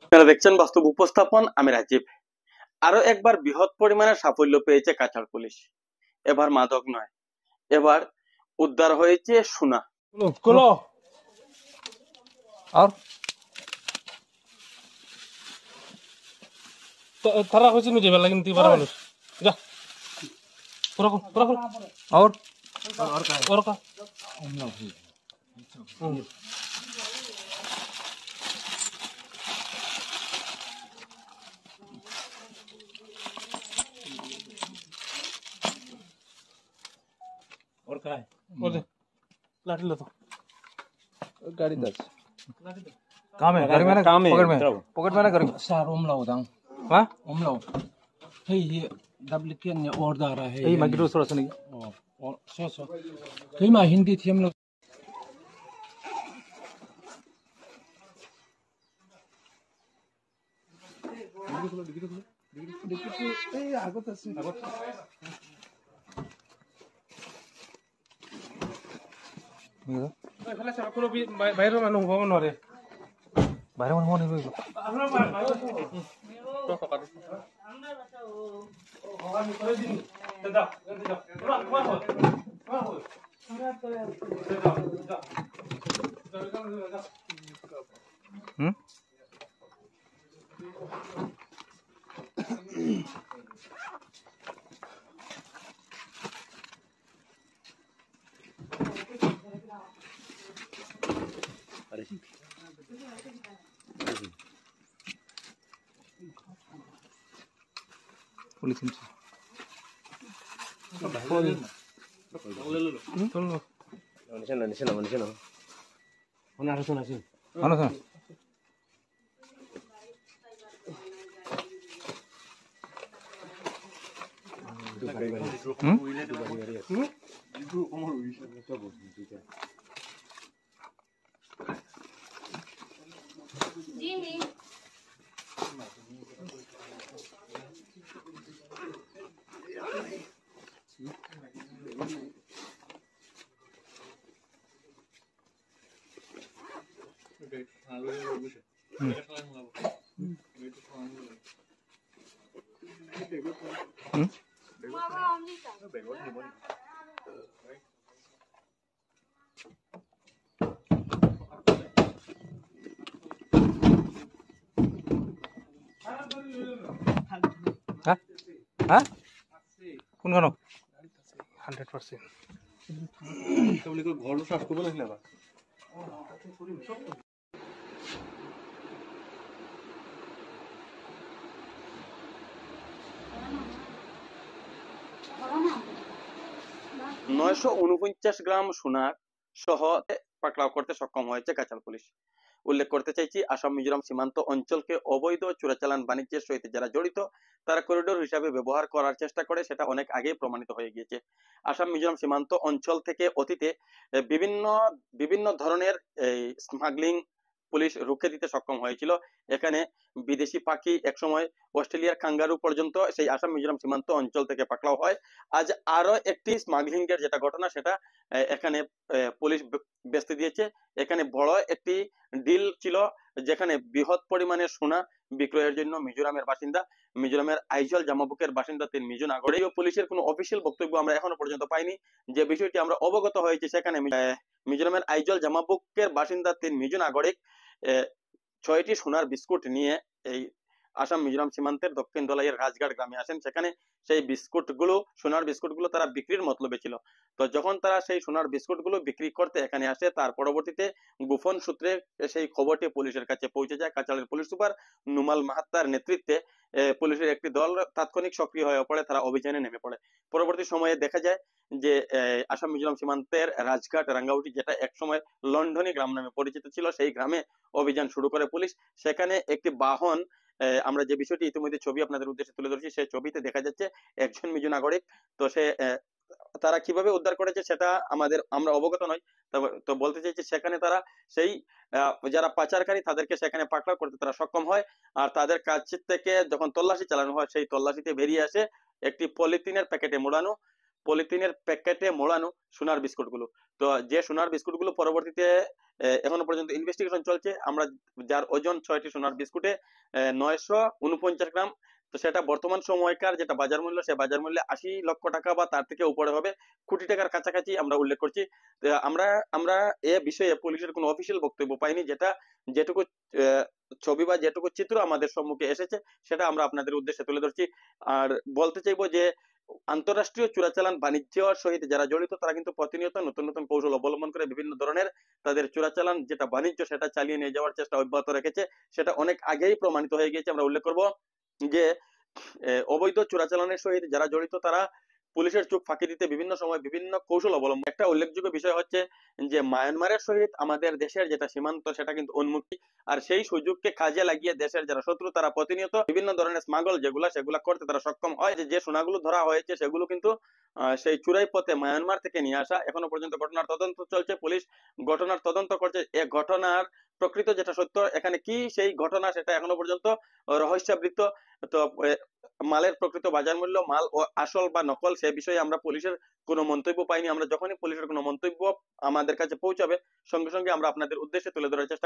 আপনারা দেখছেন বাস্তব উপস্থাপন, আমি রাজীব। আরো একবার বৃহৎ পরিমাণে সাফল্য পেয়েছে কাছাড় পুলিশ। এবার মাদক নয়, এবার উদ্ধার হয়েছে সোনা। আর তারা হয়েছে নিজে বেলা কিন্তু মানুষ যা পুরো পুরো और का और का है और दे लाठी लो तो गाड़ी दस काम है गाड़ी में पॉकेट में ना करेंगे सार umlaut ang हां umlaut hey duplication ne order आ रहा है ये माइक्रो थोड़ा सा नहीं और सो कई मा हिंदी थी हम लोग খালা সারা কোনো বাইরে মানুষ হব নরে বাইরে মানুষ হব নরে पुलिस हाँ कौन गानो 100% তুমি কি ঘর সাফ করবে না না 949 গ্রাম সোনার সহ পাকড়াও করতে সক্ষম হয়েছে কাছাড় পুলিশ। উল্লেখ করতে চাইছি, আসাম মিজোরাম সীমান্ত অঞ্চলকে অবৈধ চোরাচালান বাণিজ্যের সহিত যারা জড়িত তারা করিডোর হিসাবে ব্যবহার করার চেষ্টা করে, সেটা অনেক আগেই প্রমাণিত হয়ে গিয়েছে। আসাম মিজোরাম সীমান্ত অঞ্চল থেকে অতীতে বিভিন্ন ধরনের এই স্মাগলিং পুলিশ রুখে দিতে সক্ষম হয়েছিল। এখানে বিদেশি পাখি একসময় অস্ট্রেলিয়ার কাঙ্গারু পর্যন্ত সেই আসাম মিজোরাম সীমান্ত অঞ্চল থেকে পাকড়াও হয়। আজ আরো একটি স্মাগলিং এর যেটা ঘটনা সেটা এখানে পুলিশ বেস্তে দিয়েছে। এখানে বড় একটি ডিল ছিল যেখানে বৃহৎ পরিমাণে সোনা বিক্রয়ের জন্য মিজোরামের বাসিন্দা, মিজোরামের আইজল জামাবুকের বাসিন্দা 3 মিজো নাগরিক। পুলিশের কোনো অফিসিয়াল বক্তব্য আমরা এখনো পর্যন্ত পাইনি। যে বিষয়টি আমরা অবগত হয়েছে সেখানে মিজোরামের আইজল জামাবুকের বাসিন্দা 3 মিজো নাগরিক 6টি সোনার বিস্কুট নিয়ে এই আসাম মিজোরাম সীমান্তের দক্ষিণ দলাইয়ের রাজঘাট গ্রামে আসেন। সেখানে সেই বিস্কুটগুলো সোনার বিস্কুটগুলো তারা বিক্রির মতলবে ছিল। তো যখন তারা সেই সোনার বিস্কুটগুলো বিক্রি করতে এখানে আসে, তার পরবর্তীতে গোপন সূত্রে সেই খবরটি পুলিশের কাছে পৌঁছে যায়। কাছাড়ের পুলিশ সুপার নুমাল মাহাত্তার নেতৃত্বে পুলিশের একটি দল তাৎক্ষণিক সক্রিয় হয়ে পড়ে, তারা অভিযানে নেমে পড়ে। পরবর্তী সময়ে দেখা যায় যে আসাম মিজোরাম সীমান্তের রাজঘাট রাঙ্গাউটি, যেটা একসময় লন্ডনী গ্রাম নামে পরিচিত ছিল, সেই গ্রামে অভিযান শুরু করে পুলিশ। সেখানে একটি বাহন, আমরা যে বিষয়টি ইতিমধ্যে ছবি আপনাদের উদ্দেশ্যে তুলে ধরেছি, সেই ছবিতে দেখা যাচ্ছে একজন মিজো নাগরিক। তো সে তারা কিভাবে উদ্ধার করেছে সেটা আমরা অবগত নই। তো বলতে চাইছি সেখানে তারা সেই যারা পাচারকারী তাদেরকে সেখানে পাকড়াও করতে তারা সক্ষম হয়। আর তাদের কাছ থেকে যখন তল্লাশি চালানো হয়, সেই তল্লাশিতে বেরিয়ে আসে একটি পলিথিনের প্যাকেটে মোড়ানো পলিথিনের প্যাকেটে মোড়ানো সোনার বিস্কুটগুলো। তো যে সোনার বিস্কুটগুলো পরবর্তীতে এখনো পর্যন্ত ইনভেস্টিগেশন চলছে। আমরা যার ওজন 6টি সোনার বিস্কুটে 949 গ্রাম। তো সেটা বর্তমান সময়কার যেটা বাজার মূল্য, সে বাজার মূল্যে 80 লক্ষ টাকা বা তার থেকে উপরে হবে, কোটি টাকার কাছাকাছি আমরা উল্লেখ করছি। তো আমরা এ বিষয়ে পুলিশের কোনো অফিসিয়াল বক্তব্য পাইনি। যেটুকু ছবি বা যেটুকু চিত্র আমাদের সম্মুখে এসেছে সেটা আমরা আপনাদের উদ্দেশ্যে তুলে ধরছি। আর বলতে চাইবো যে আন্তঃরাষ্ট্রীয় চোরাচালান বাণিজ্যের সহিত যারা জড়িত তারা কিন্তু প্রতিনিয়ত নতুন নতুন কৌশল অবলম্বন করে বিভিন্ন ধরনের তাদের চোরাচালান যেটা বাণিজ্য সেটা চালিয়ে নিয়ে যাওয়ার চেষ্টা অব্যাহত রেখেছে। সেটা অনেক আগেই প্রমাণিত হয়ে গিয়েছে। আমরা উল্লেখ করব যে অবৈধ চোরাচালানের সহিত যারা জড়িত তারা পুলিশের চোখ ফাঁকি দিতে বিভিন্ন সময় বিভিন্ন কৌশল অবলম্বন। একটা উল্লেখযোগ্য বিষয় হচ্ছে যে মায়ানমারের সহিত আমাদের দেশের যেটা সীমান্ত সেটা কিন্তু উন্মুক্তি। আর সেই সুযোগকে কাজে লাগিয়ে দেশের যারা শত্রু তারা প্রতিনিয়ত বিভিন্ন ধরনের স্মাগল সেগুলা করতে তারা সক্ষম হয়। যে সোনাগুলো ধরা হয়েছে সেগুলো কিন্তু সেই চুরাই পথে মায়ানমার থেকে নিয়ে আসা। এখনো পর্যন্ত ঘটনার তদন্ত চলছে, পুলিশ ঘটনার তদন্ত করছে। এ ঘটনার প্রকৃত যেটা সত্য এখানে কি সেই ঘটনা সেটা এখনো পর্যন্ত রহস্যাবৃত। তো মালের প্রকৃত বাজার মূল্য, মাল ও আসল বা নকল সে বিষয়ে আমরা পুলিশের কোনো মন্তব্য পাইনি। আমরা যখনই পুলিশের কোনো মন্তব্য আমাদের কাছে পৌঁছাবে সঙ্গে সঙ্গে আমরা আপনাদের উদ্দেশ্যে তুলে ধরার চেষ্টা